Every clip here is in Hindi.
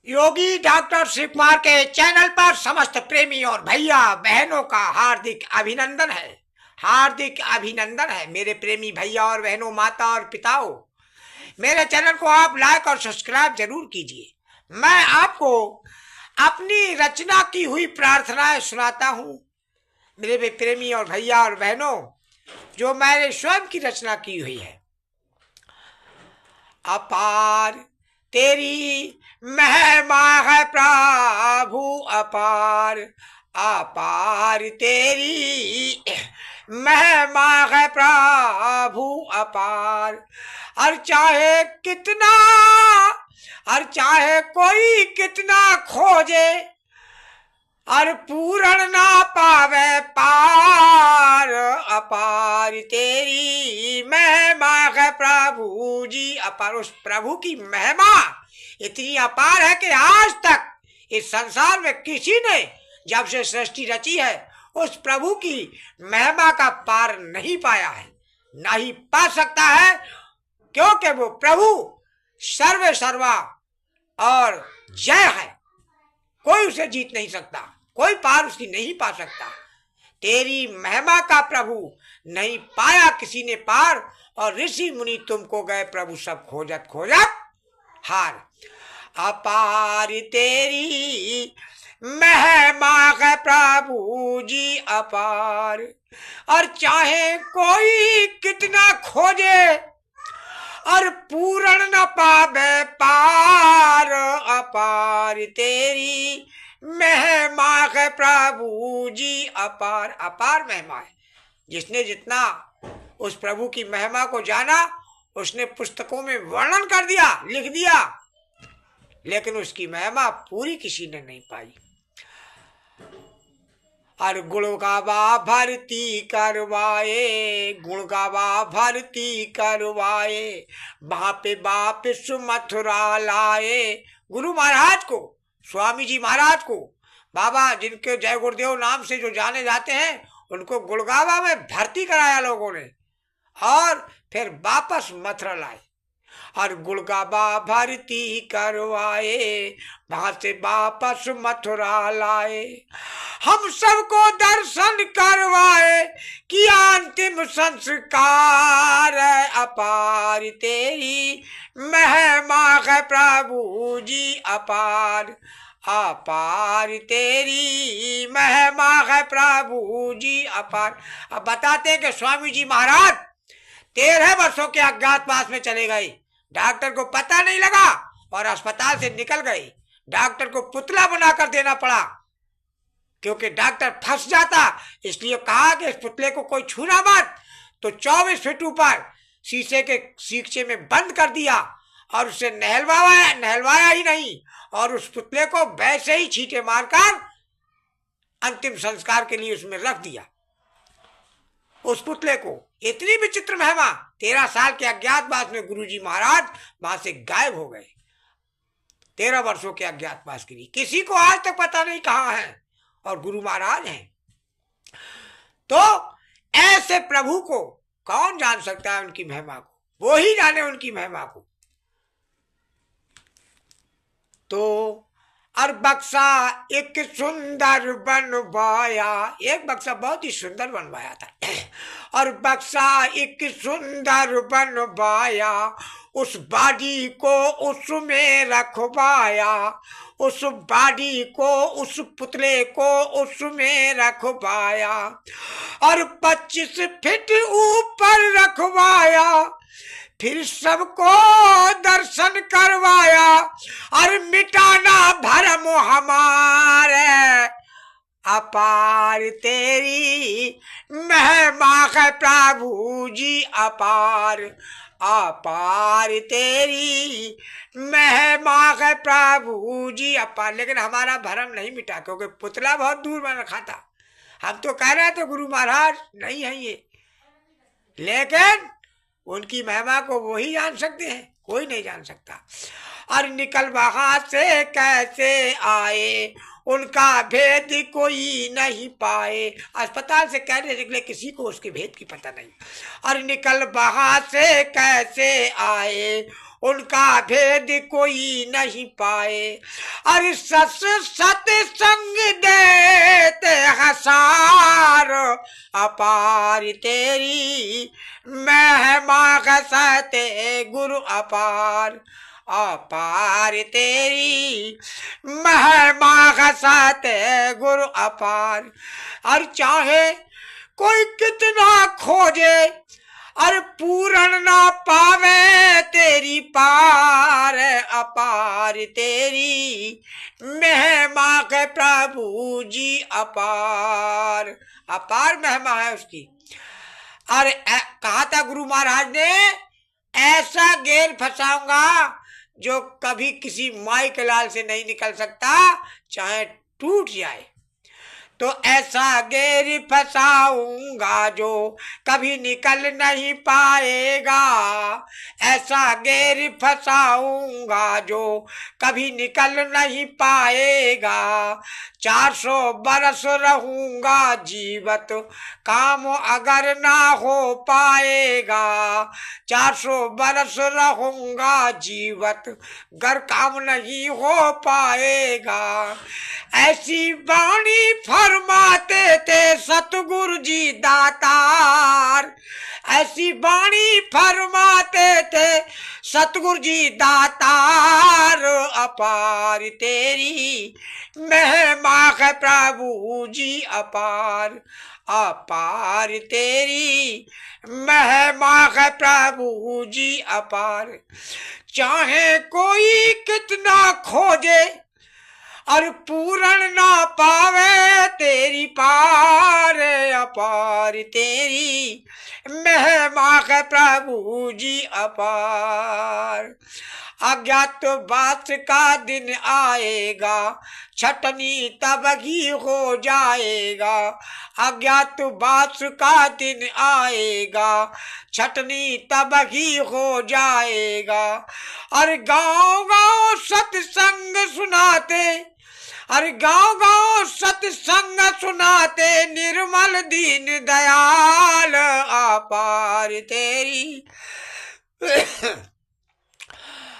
योगी डॉक्टर शिव कुमार के चैनल पर समस्त प्रेमी और भैया बहनों का हार्दिक अभिनंदन है। हार्दिक अभिनंदन है मेरे प्रेमी भैया और बहनों, माता और पिताओं। मेरे चैनल को आप लाइक और सब्सक्राइब जरूर कीजिए। मैं आपको अपनी रचना की हुई प्रार्थनाएं सुनाता हूँ मेरे प्रेमी और भैया और बहनों, जो मैंने स्वयं की रचना की हुई है। अपार तेरी महिमा है प्रभु, अपार अपार तेरी महिमा है प्रभु, अपार। और चाहे कितना, और चाहे कोई कितना खोजे, और पूर्ण ना पावे पार, अपार तेरी महिमा है प्रभु जी, अपार। उस प्रभु की महिमा इतनी अपार है कि आज तक इस संसार में किसी ने जब से सृष्टि रची है उस प्रभु की महिमा का पार नहीं पाया है, ना ही पा सकता है, क्योंकि वो प्रभु सर्वे सर्वा और जय है। कोई उसे जीत नहीं सकता, कोई पार उसकी नहीं पा सकता। तेरी महिमा का प्रभु नहीं पाया किसी ने पार, और ऋषि मुनि तुमको गए प्रभु सब खोजत खोजत हार। अपार तेरी महिमा है प्रभु जी, अपार। और चाहे कोई कितना खोजे, और पूर्ण न पावे पार, अपार तेरी महिमा है प्रभु जी, अपार। अपार महिमा है। जिसने जितना उस प्रभु की महिमा को जाना उसने पुस्तकों में वर्णन कर दिया, लिख दिया, लेकिन उसकी महिमा पूरी किसी ने नहीं पाई। और गुण गावा भरती करवाए, गुण गावा भरती करवाए, बापे बाप सुमथुरा लाए। गुरु महाराज को, स्वामी जी महाराज को, बाबा जिनके जय गुरुदेव नाम से जो जाने जाते हैं, उनको गुड़गावा में भर्ती कराया लोगों ने, और फिर वापस मथुरा लाए। और गुड़गावा भर्ती करवाए, वहां से वापस मथुरा लाए। हम सबको दर्शन करवाए, किया अंतिम संस्कार, अपार तेरी महिमा है प्रभु जी, अपार अपार तेरी महिमा है प्रभु जी, अपार। अब बताते हैं कि स्वामी जी महाराज 13 वर्षों के अज्ञातवास में चले गए। डॉक्टर को पता नहीं लगा और अस्पताल से निकल गए। डॉक्टर को पुतला बनाकर देना पड़ा, क्योंकि डॉक्टर फंस जाता, इसलिए कहा कि इस पुतले को कोई छूना मत। तो 24 फीट ऊपर शीशे के शीशे में बंद कर दिया, और उसे नहलवाया ही नहीं, और उस पुतले को वैसे ही छींटे मारकर अंतिम संस्कार के लिए उसमें रख दिया। उस पुतले को इतनी विचित्र महिमा, 13 साल के अज्ञातवास में गुरुजी महाराज वहां से गायब हो गए। 13 वर्षों के अज्ञातवास के लिए किसी को आज तक पता नहीं कहां है, और गुरु महाराज हैं। तो ऐसे प्रभु को कौन जान सकता है? उनकी महिमा को वो ही जाने, उनकी महिमा को। तो और बक्सा एक सुंदर बनवाया, एक बक्सा बहुत ही सुंदर बनवाया था। और बक्सा एक सुंदर बनवाया, उस बाडी को उसमें रखवाया, उस बाडी को, उस पुतले को उसमें रखवाया। और 25 फीट ऊपर रखवाया, फिर सबको दर्शन करवाया। और मिटाना भरम हमारे, अपार तेरी महिमा है प्रभु जी, अपार अपार तेरी महिमा है प्रभु जी, अपार। लेकिन हमारा भरम नहीं मिटा, क्योंकि पुतला बहुत दूर बन रखा था। हम तो कह रहे थे गुरु महाराज नहीं है ये, लेकिन उनकी महिमा को वो ही जान सकते हैं, कोई नहीं जान सकता। और निकल वहां से कैसे आए, उनका भेद कोई नहीं पाए। अस्पताल से कैसे निकले, किसी को उसके भेद की पता नहीं। और निकल वहां से कैसे आए, उनका भेद कोई नहीं पाए। अरे सस सत्संग देते हसार, अपार तेरी महिमा कसते गुरु अपार। अपार तेरी महिमा कसते गुरु अपार। और चाहे कोई कितना खोजे, अरे पूर्ण ना पावे तेरी पार। अपार तेरी महिमा के प्रभु जी अपार। अपार महिमा है उसकी। और कहा था गुरु महाराज ने, ऐसा गेर फंसाऊंगा जो कभी किसी माई के लाल से नहीं निकल सकता, चाहे टूट जाए। तो ऐसा गेर फंसाऊंगा जो कभी निकल नहीं पाएगा। ऐसा गेर फंसाऊंगा जो कभी निकल नहीं पाएगा। 400 बरस रहूंगा जीवत, काम अगर ना हो पाएगा। 400 बरस रहूंगा जीवत, गर काम नहीं हो पाएगा। ऐसी वाणी फरमाते थे सतगुरु जी दातार। ऐसी वाणी फरमाते थे सतगुरु जी दातार। अपार तेरी महिमा है प्रभु जी अपार। अपार तेरी महिमा है प्रभु जी अपार। चाहे कोई कितना खोजे, और पूर्ण ना पावे तेरी पार। अपार तेरी महिमा है प्रभु जी अपार। अज्ञात बात का दिन आएगा, छटनी तब ही हो जाएगा। अज्ञात बात का दिन आएगा, छटनी तब ही हो जाएगा। और गाँव गाँव सत्संग सुनाते, अरे गाँव गाँव सत्संग सुनाते निर्मल दीन दयाल। अपार तेरी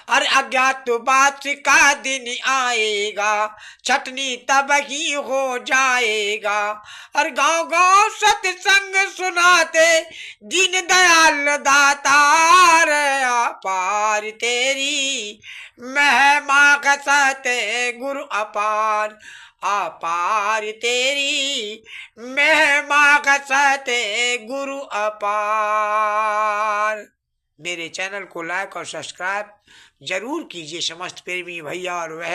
अरे अज्ञात बात का दिन आएगा, छटनी तब ही हो जाएगा। और गाँव गाँव सत्संग सुनाते दीन दयाल दातार। अपार तेरी महिमा कसते गुरु अपार। अपार तेरी महिमा कसते गुरु अपार। मेरे चैनल को लाइक और सब्सक्राइब जरूर कीजिए समस्त प्रेमी भैया और बहन।